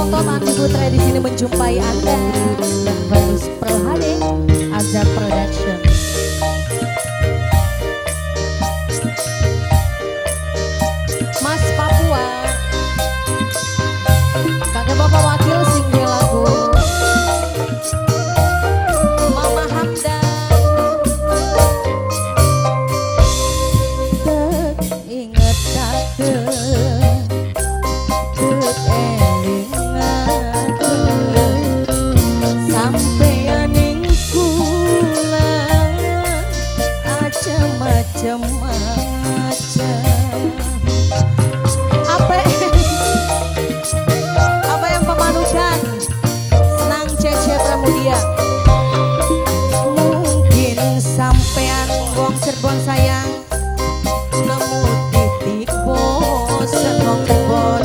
Montot Andi Putra di sini menjumpai Anda dan Barus Perhade Azhar Production. Mas Papua, kakek bapak wakil singgih lagu. Mama Hamdan, teringat tak apa yang pemanukan senang Cece Pramudia. Mungkin sampean wong Cirebon sayang nemu titik bosen wong Cirebon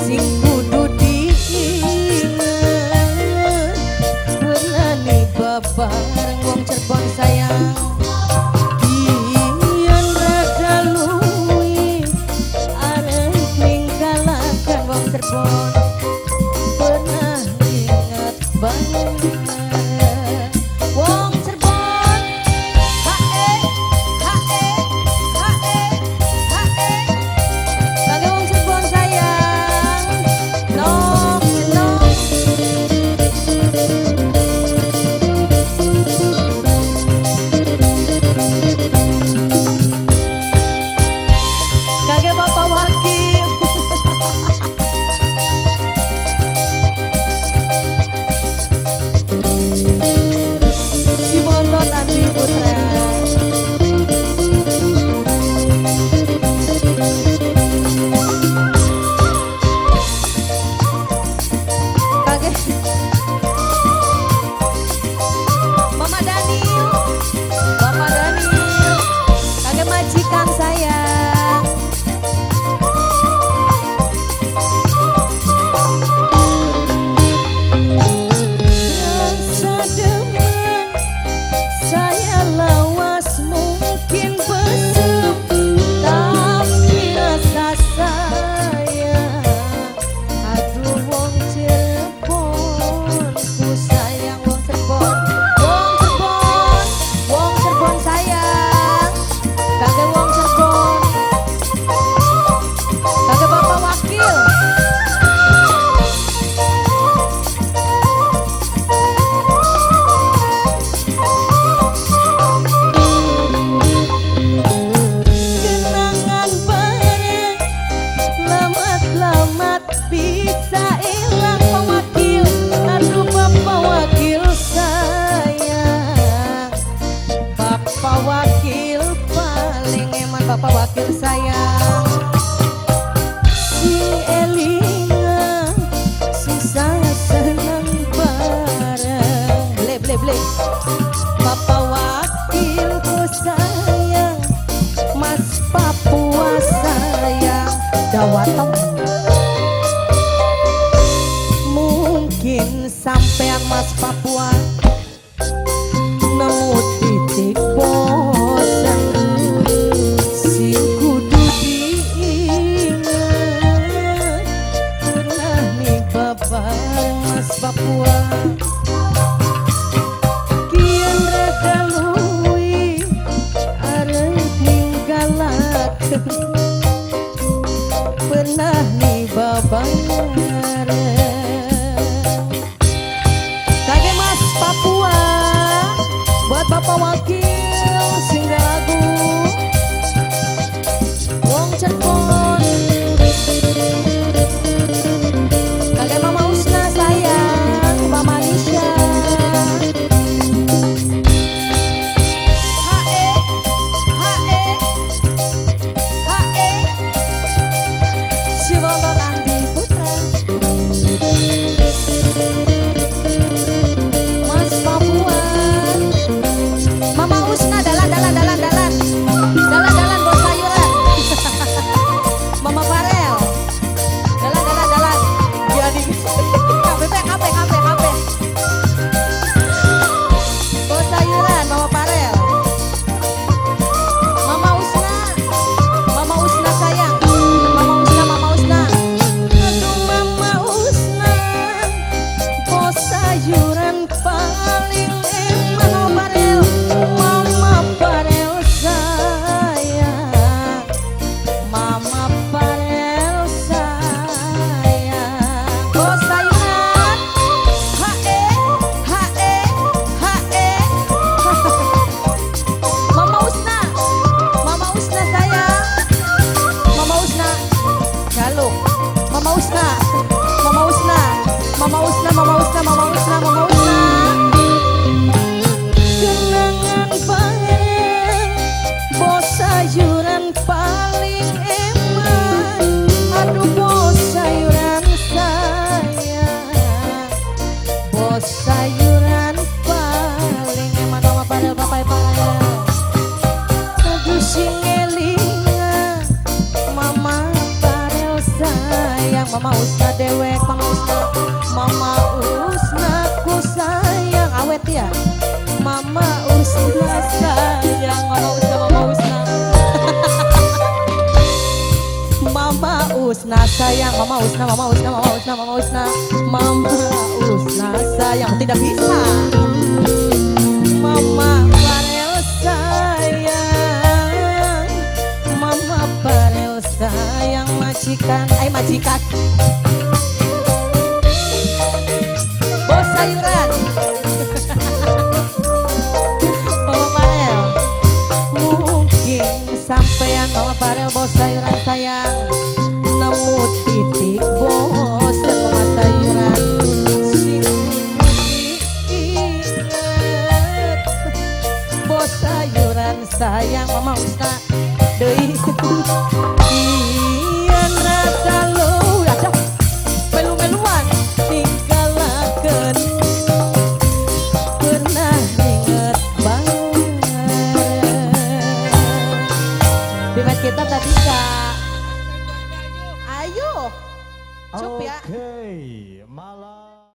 sing kudu diinget berani babareng wong Cirebon sayang. Pernah ingat banget wong Cirebon, hae, hae, hae, hae. Kage wong Cirebon sayang, nong, nong. Kage bapak wakil. Andi Putra, kaget Mama Daniel, Bapak Daniel, kaget majikan sayang. Bapak wakil sayang, si Elina, si saya senang bareng. Ble ble ble. Bapak wakilku sayang, Mas Papua sayang, dawatong. Mungkin sampean Mas Papua nemu titik bosan. Mas Papua kian rada luwi arep ninggalak pernah nih babareng. Kage Mas Papua buat bapak wakil singgah lagu wong Cirebon. Montot Andi Putra. Halo, Mama Usna, Mama Usna, Mama Usna, Mama Usna, Mama Usna, Mama Usna. Kenangan bae, bos sayuran paling eman. Aduh bos sayuran sayang, bos sayuran paling eman. Mama pada bapak pada. Aduh singelinga, Mama Parel sayang, Mama Usna dewek, Mama Usna, Mama Usna ku sayang awet ya. Mama Usna sayang, Mama Usna, Mama Usna. Mama Usna sayang, Mama Usna, Mama Usna, Mama Usna, Mama Usna, Mama Usna sayang, tidak bisa. Mama Parel sayang, Mama Parel sayang, majikan, majikan. Bos sayuran. Mama Parel, mungkin sampean Mama Parel bos sayuran sayang, nemu titik bos Mama sayuran. Sing inget bos sayuran sayang, Mama Usna deui. Ian rasa lu aja melu-meluan tingkalakeun pernah inget banget. Dengan kita tadi Kak. Ayo. Cup ya. Oke, malam